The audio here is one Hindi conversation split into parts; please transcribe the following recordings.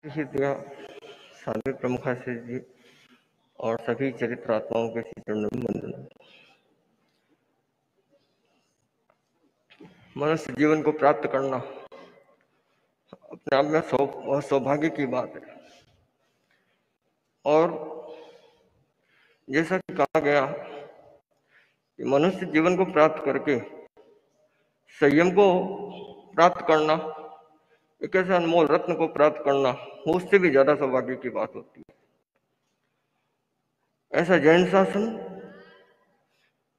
दिया साध्वी प्रमुखाचार्य जी और सभी चरित्र आत्माओं के श्री चरणों में वंदन। मनुष्य जीवन को प्राप्त करना अपने आप में बहुत सौभाग्य की बात है। और जैसा कि कहा गया कि मनुष्य जीवन को प्राप्त करके संयम को प्राप्त करना, एक ऐसे अनमोल रत्न को प्राप्त करना, वो उससे भी ज्यादा सौभाग्य की बात होती है। ऐसा जैन शासन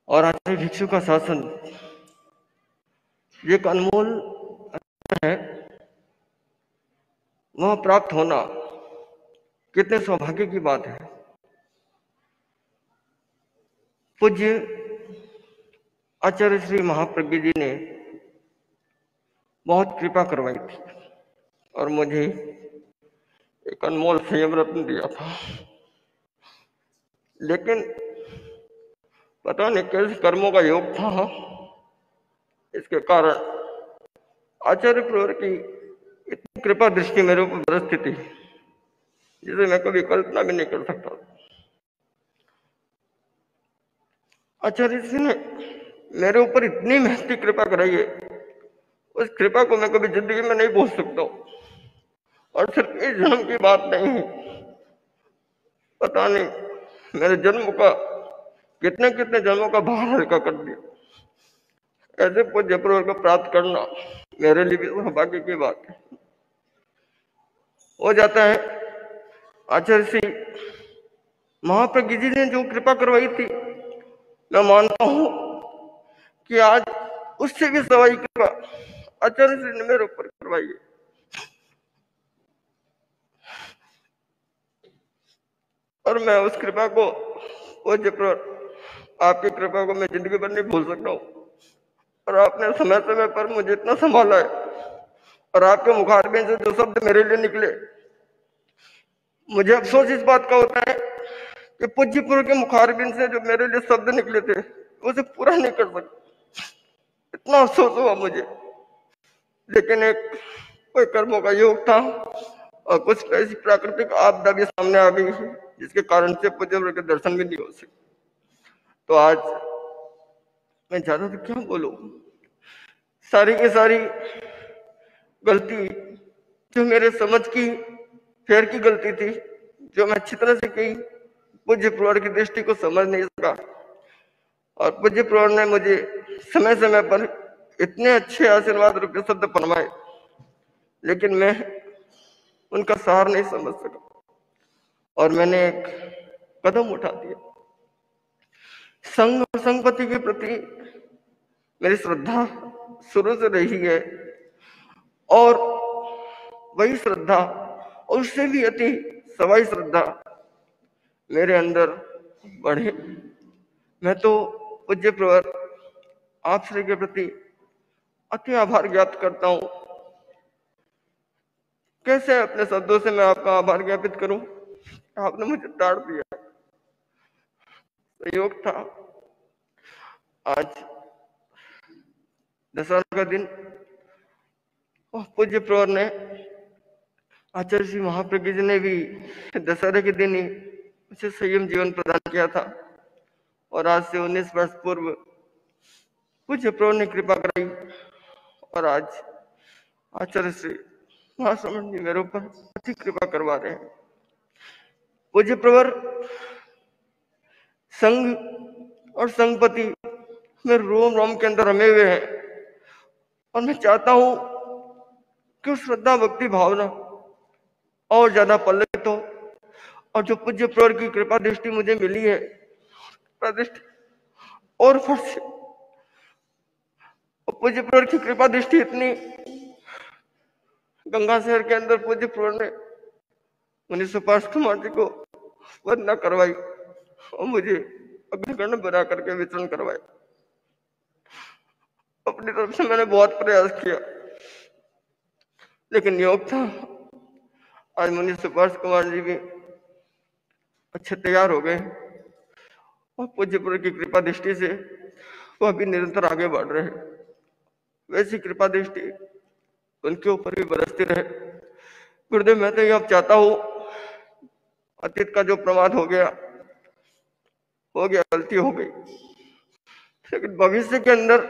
और आचार्य भिक्षु का शासन ये एक अनमोल है, वह प्राप्त होना कितने सौभाग्य की बात है। पूज्य आचार्य श्री महाप्रज्ञ जी ने बहुत कृपा करवाई थी और मुझे एक अनमोल संयम रत्न दिया था, लेकिन पता नहीं कैसे कर्मों का योग था, इसके कारण आचार्य प्रवर की इतनी कृपा दृष्टि मेरे ऊपर बरसती थी जिसे मैं कभी कल्पना भी नहीं कर सकता। आचार्य जी ने मेरे ऊपर इतनी महती कृपा कराई है, उस कृपा को मैं कभी जिंदगी में नहीं भूल सकता। और सिर्फ इस जन्म की बात नहीं है, पता नहीं मेरे जन्म का कितने कितने जन्मों का भार हल्का कर दिया। ऐसे पूज्य प्रवर को प्राप्त करना मेरे लिए भी सौभाग्य की बात है। हो जाता है आचार्य श्री महाप्रज्ञ जी ने जो कृपा करवाई थी, मैं मानता हूं कि आज उससे भी सवाई कृपा आचार्य श्री ने मेरे ऊपर करवाई है। और मैं उस कृपा को, पूज्य प्रवर आपकी कृपा को मैं जिंदगी भर नहीं भूल सकता हूँ। और आपने समय समय पर मुझे इतना संभाला है, और आपके मुखारबिन से जो शब्द मेरे लिए निकले, मुझे अफसोस इस बात का होता है कि पूज्य प्रवर के मुखारबिन से जो मेरे लिए शब्द निकले थे उसे पूरा नहीं कर सका। इतना अफसोस हुआ मुझे, लेकिन एक कोई कर्मों का योग था और कुछ ऐसी प्राकृतिक आपदा भी सामने आ गई जिसके कारण से पूज्य प्रवर के दर्शन भी नहीं हो सके। तो आज मैं ज्यादा तो क्या बोलूं, सारी की सारी गलती जो मेरे समझ की फेर की गलती थी, जो मैं अच्छी तरह से की, पूज्य प्रवर की दृष्टि को समझ नहीं सका। और पूज्य प्रवर ने मुझे समय समय पर इतने अच्छे आशीर्वाद रूपी शब्द फरमाए, लेकिन मैं उनका सार नहीं समझ सका और मैंने एक कदम उठा दिया। संघ और संगपति के प्रति मेरी श्रद्धा शुरू से रही है, और वही श्रद्धा, उससे भी अति सवाई श्रद्धा मेरे अंदर बढ़े। मैं तो पूज्य प्रवर आप श्री के प्रति अति आभार ज्ञात करता हूं। कैसे अपने शब्दों से मैं आपका आभार ज्ञापित करूं? आपने मुझे ताड़ दिया, संयोग था। आज दशहरा का दिन, पूज्य प्रवर ने, आचार्य श्री महाप्रज्ञ जी ने भी दशहरे के दिन ही मुझे संयम जीवन प्रदान किया था। और आज से 19 वर्ष पूर्व पूज्य प्रवर ने कृपा कराई, और आज आचार्य श्री महाश्रमण जी मेरे ऊपर अति कृपा करवा रहे हैं। पूज्य प्रवर संघ और संगपति में रोम रोम के अंदर रमे हुए हैं, और मैं चाहता हूं कि उस श्रद्धा भक्ति भावना और ज्यादा पल्लित हो। और जो पूज्य प्रवर की कृपा दृष्टि मुझे मिली है, दृष्टि और फट से, पूज्य प्रवर की कृपा दृष्टि इतनी, गंगा शहर के अंदर पूज्य प्रवर ने 1905 कुमार जी को वंदना करवाई और मुझे अग्रगण्य बना करके वितरण करवाए। अपनी तरफ से मैंने बहुत प्रयास किया, लेकिन योग था आज 1905 कुमार जी भी अच्छे तैयार हो गए, और पूज्य प्रवर की कृपा दृष्टि से वह भी निरंतर आगे बढ़ रहे। वैसी कृपा दृष्टि उनके ऊपर भी बरसती रहे, गुरुदेव मैं तो ये अब चाहता हूँ, अतीत का जो प्रमाद हो गया, गलती हो गई, लेकिन भविष्य के अंदर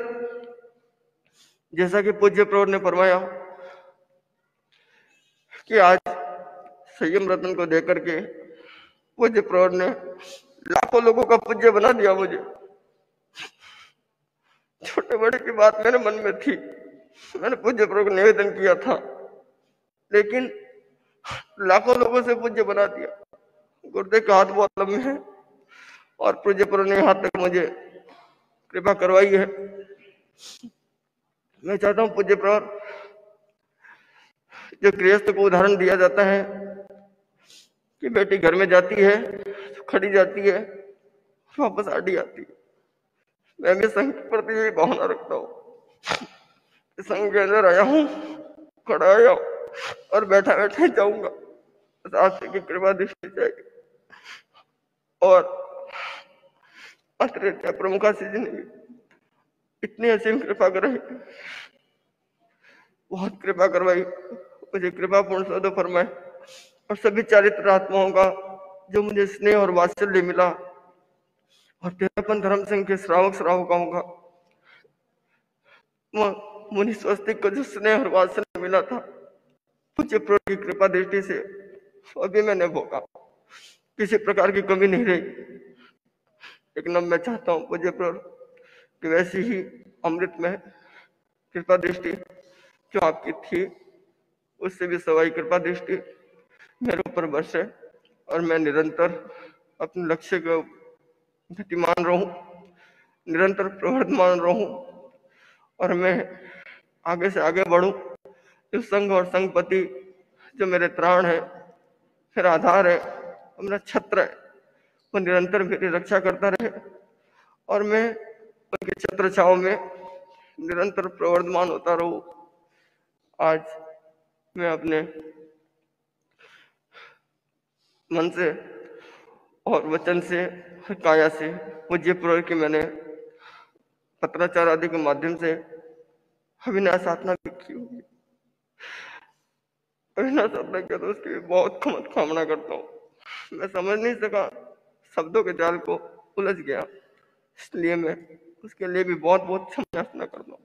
जैसा कि पूज्य प्रवर ने फरमाया कि आज संयम रत्न को देकर के पूज्य प्रवर ने लाखों लोगों का पूज्य बना दिया मुझे। छोटे बड़े की बात मेरे मन में थी, मैंने पूज्य प्रवर को निवेदन किया था, लेकिन लाखों लोगों से पूज्य बना दिया। गुरुदेव के हाथ बहुत लंबे हैं और पूज्य प्रवर ने हाथ तक मुझे कृपा करवाई है। मैं चाहता हूं पूज्य प्रवर, जो गृहस्थ को उदाहरण दिया जाता है कि बेटी घर में जाती है तो खड़ी जाती है, वापस आड़ी आती है, मैं भी संघ के प्रति यही भावना रखता हूँ। संघ के अंदर आया हूँ, खड़ा आया और बैठा बैठा जाऊंगा, बस आपसे की कृपा दृष्टि चाहिए। और अतिरिक्त प्रमुखासी जी ने भी इतनी असीम कृपा कराई, बहुत कृपा करवाई, मुझे कृपा पूर्ण सौदा फरमाए। और सभी चारित्र आत्माओं का जो मुझे स्नेह और वात्सल्य मिला, और तेरापन धर्म संघ के श्रावकाओं का मुनि स्वस्तिक को जो स्नेह और वात्सल्य मिला था, पूज्य प्रभु की कृपा दृष्टि से अभी मैंने भोगा, किसी प्रकार की कमी नहीं रही। लेकिन अब मैं चाहता हूँ पूज्य प्रभु कि वैसी ही अमृत में कृपा दृष्टि जो आपकी थी, उससे भी सवाई कृपा दृष्टि मेरे ऊपर बरसे और मैं निरंतर अपने लक्ष्य को गतिमान रहूं, निरंतर प्रवर्धमान रहूं और मैं आगे से आगे बढ़ूं। इस संघ और संघपति जो मेरे त्राण है, मेरा आधार है, मेरा छत्र है, वो निरंतर मेरी रक्षा करता रहे और मैं उनके छत्र छाव में निरंतर प्रवर्धमान होता रहूं। आज मैं अपने मन से और वचन से, काया से पूज्य प्रवर की मैंने पत्राचार आदि के माध्यम से अविनाश साधना भी की होगी। अविनाश साधना किया तो उसकी बहुत कामना करता हूँ। मैं समझ नहीं सका, शब्दों के जाल को उलझ गया, इसलिए मैं उसके लिए भी बहुत बहुत क्षमा याचना करता हूँ।